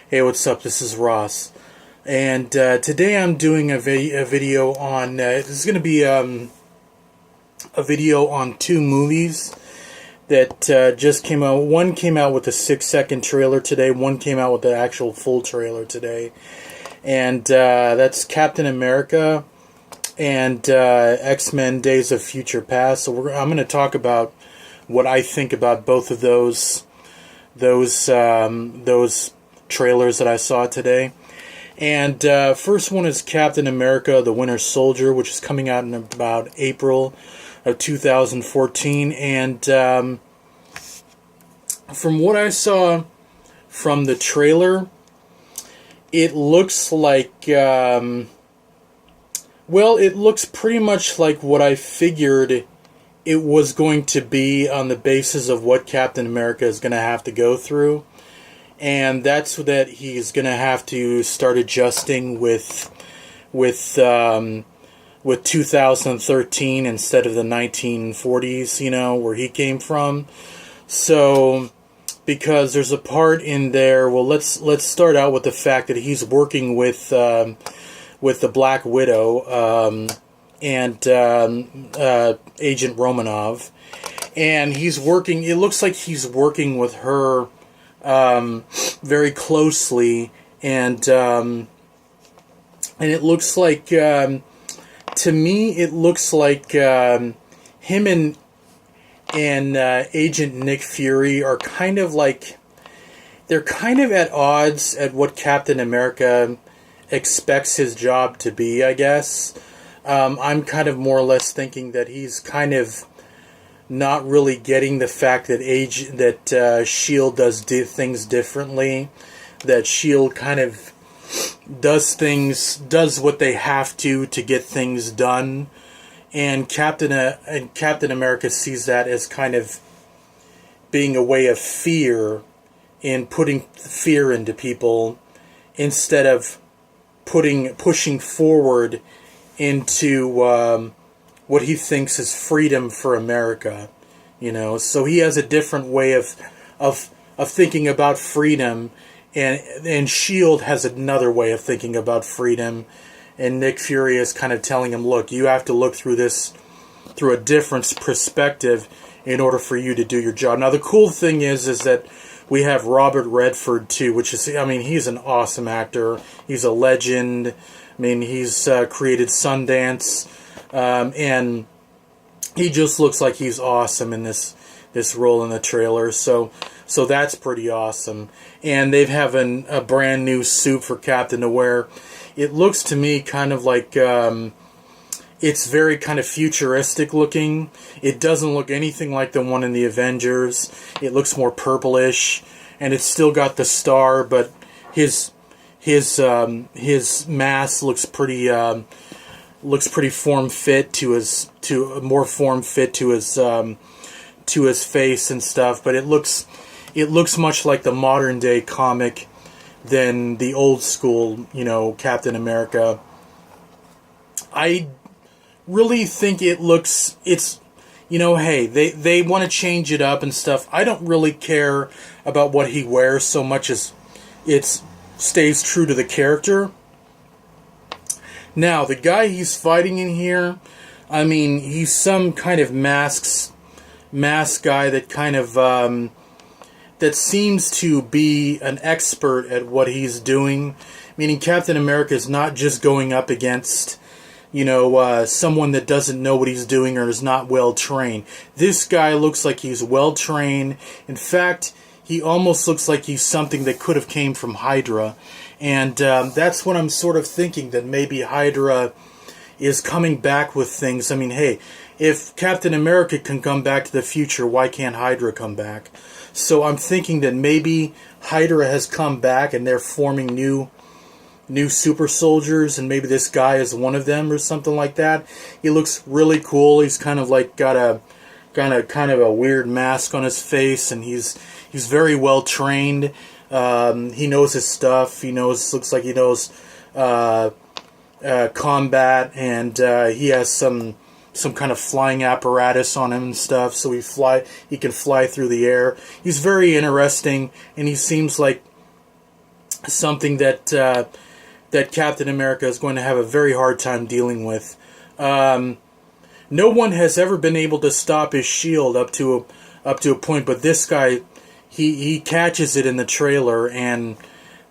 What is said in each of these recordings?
Hey, what's up? This is Ross, and today I'm doing a video on. This is going to be a video on two movies that just came out. One came out with a 6-second trailer today. One came out with the actual full trailer today, and that's Captain America and X-Men: Days of Future Past. So I'm going to talk about what I think about both of those trailers that I saw today. And first one is Captain America: The Winter Soldier, which is coming out in about April of 2014. And from what I saw from the trailer, it looks like, it looks pretty much like what I figured it was going to be on the basis of what Captain America is going to have to go through. And that's that he's going to have to start adjusting with 2013 instead of the 1940s, where he came from. So, because there's a part in there, well, let's start out with the fact that he's working with the Black Widow and Agent Romanov, and he's working. It looks like he's working with her very closely, and it looks like, to me, it looks like him and Agent Nick Fury are kind of like, they're kind of at odds at what Captain America expects his job to be, I guess. I'm kind of more or less thinking that he's kind of not really getting the fact that S.H.I.E.L.D. does things differently, that S.H.I.E.L.D. kind of does what they have to get things done, and Captain America sees that as kind of being a way of fear, in putting fear into people instead of pushing forward into what he thinks is freedom for America, So he has a different way of thinking about freedom, and S.H.I.E.L.D. has another way of thinking about freedom, and Nick Fury is kind of telling him, look, you have to look through this through a different perspective in order for you to do your job. Now, the cool thing is that we have Robert Redford too, which is, he's an awesome actor. He's a legend. He's created Sundance. And he just looks like he's awesome in this role in the trailer. So that's pretty awesome. And they've having a brand new suit for Captain to wear. It looks to me kind of like it's very kind of futuristic looking. It doesn't look anything like the one in the Avengers. It looks more purplish, and it's still got the star, but his mask looks pretty form fit to his face and stuff. But it looks much like the modern day comic than the old school, Captain America. I really think hey, they want to change it up and stuff. I don't really care about what he wears so much as it stays true to the character. Now, the guy he's fighting in here, he's some kind of mask guy that kind of that seems to be an expert at what he's doing. Meaning Captain America is not just going up against, someone that doesn't know what he's doing or is not well trained. This guy looks like he's well trained. In fact, he almost looks like he's something that could have came from Hydra. And that's what I'm sort of thinking, that maybe Hydra is coming back with things. Hey, if Captain America can come back to the future, why can't Hydra come back? So I'm thinking that maybe Hydra has come back and they're forming new super soldiers, and maybe this guy is one of them or something like that. He looks really cool. He's kind of like got a kind of a weird mask on his face, and he's very well trained. He knows his stuff. Looks like he knows combat, and he has some kind of flying apparatus on him and stuff, so he can fly through the air. He's very interesting, and he seems like something that that Captain America is going to have a very hard time dealing with. No one has ever been able to stop his shield up to a point, but this guy, he catches it in the trailer, and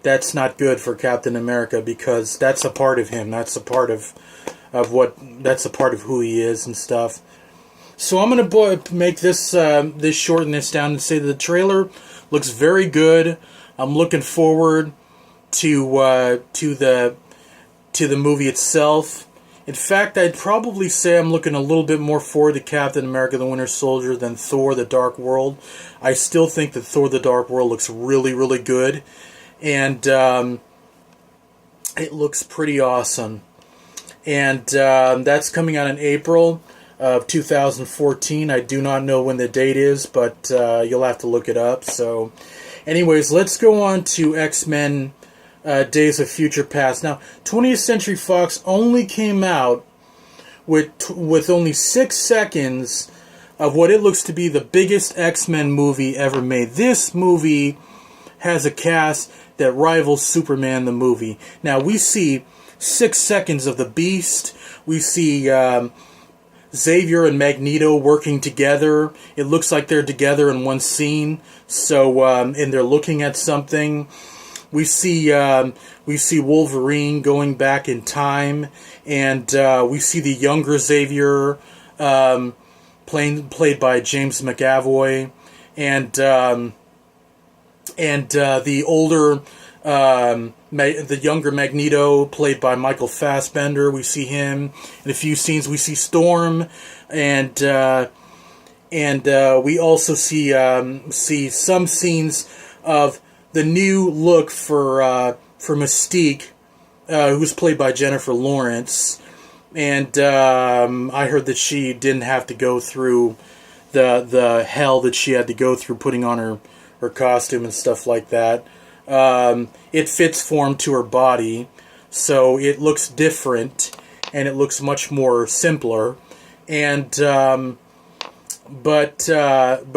that's not good for Captain America because that's a part of him. That's a part of that's a part of who he is and stuff. So I'm gonna make this shorten this down and say that the trailer looks very good. I'm looking forward to the movie itself. In fact, I'd probably say I'm looking a little bit more forward to Captain America the Winter Soldier than Thor the Dark World. I still think that Thor the Dark World looks really, really good. And it looks pretty awesome. And that's coming out in April of 2014. I do not know when the date is, but you'll have to look it up. So, anyways, let's go on to X-Men Days of Future Past. Now, 20th Century Fox only came out with only 6 seconds of what it looks to be the biggest X-Men movie ever made. This movie has a cast that rivals Superman the movie. Now, we see 6 seconds of the Beast. We see Xavier and Magneto working together. It looks like they're together in one scene. So, and they're looking at something. We see Wolverine going back in time, and we see the younger Xavier played by James McAvoy, and the older the younger Magneto played by Michael Fassbender. We see him in a few scenes. We see Storm, and we also see some scenes of the new look for Mystique, who's played by Jennifer Lawrence, and I heard that she didn't have to go through the hell that she had to go through putting on her costume and stuff like that. It fits form to her body, so it looks different and it looks much more simpler. And but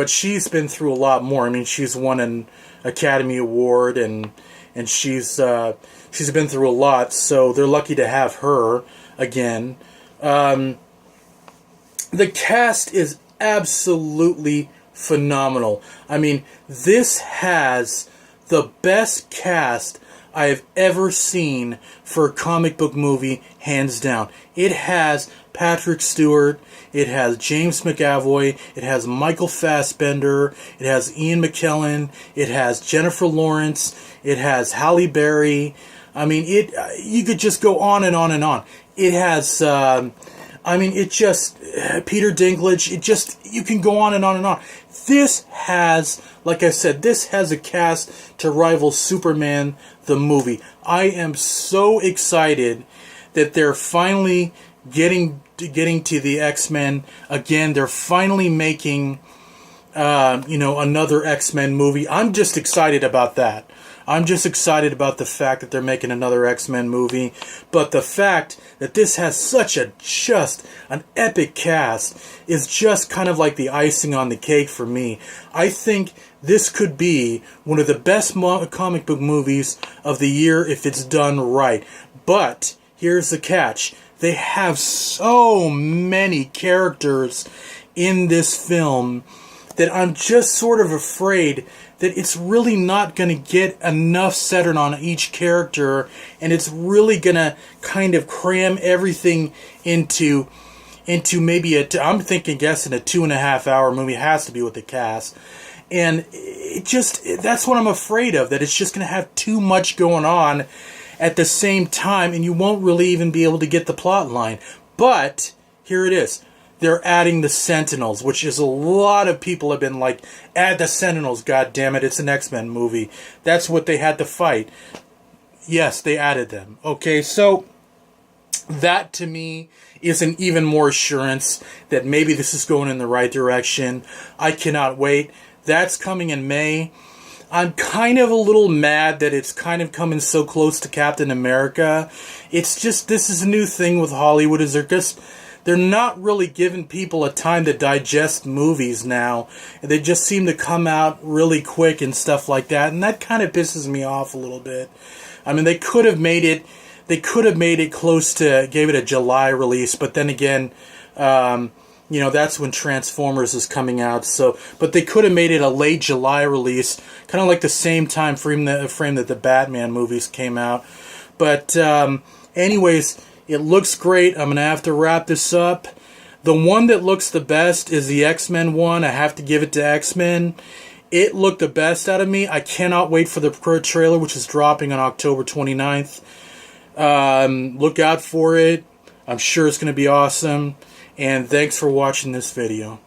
she's been through a lot more. I mean, she's won an Academy Award, and she's been through a lot, so they're lucky to have her again. The cast is absolutely phenomenal. I mean, this has the best cast I have ever seen for a comic book movie, hands down. It has Patrick Stewart, it has James McAvoy, it has Michael Fassbender, it has Ian McKellen, it has Jennifer Lawrence, it has Halle Berry. I mean, you could just go on and on and on. It has, Peter Dinklage, you can go on and on and on. This has, like I said, this has a cast to rival Superman the movie. I am so excited that they're finally getting to the X-Men again. They're finally making, another X-Men movie. I'm just excited about that. I'm just excited about the fact that they're making another X-Men movie. But the fact that this has just an epic cast is just kind of like the icing on the cake for me. I think this could be one of the best comic book movies of the year if it's done right. But here's the catch. They have so many characters in this film that I'm just sort of afraid that it's really not going to get enough centered on each character, and it's really going to kind of cram everything into maybe I'm guessing a 2.5 hour movie. It has to be with the cast. And that's what I'm afraid of, that it's just going to have too much going on at the same time, and you won't really even be able to get the plot line. But here it is. They're adding the Sentinels, which is a lot of people have been like, add the Sentinels, goddammit, it's an X-Men movie. That's what they had to fight. Yes, they added them. Okay, so that to me is an even more assurance that maybe this is going in the right direction. I cannot wait. That's coming in May. I'm kind of a little mad that it's kind of coming so close to Captain America. It's just, this is a new thing with Hollywood, is they're not really giving people a time to digest movies now. They just seem to come out really quick and stuff like that, and that kind of pisses me off a little bit. I mean, they could have made it close to, gave it a July release, but then again, you know, that's when Transformers is coming out. So, but they could have made it a late July release, kind of like the same time frame that the Batman movies came out. But anyways, it looks great. I'm gonna have to wrap this up. The one that looks the best is the X-Men one. I have to give it to X-Men. It looked the best out of me. I cannot wait for the trailer, which is dropping on October 29th. Look out for it. I'm sure it's going to be awesome. And thanks for watching this video.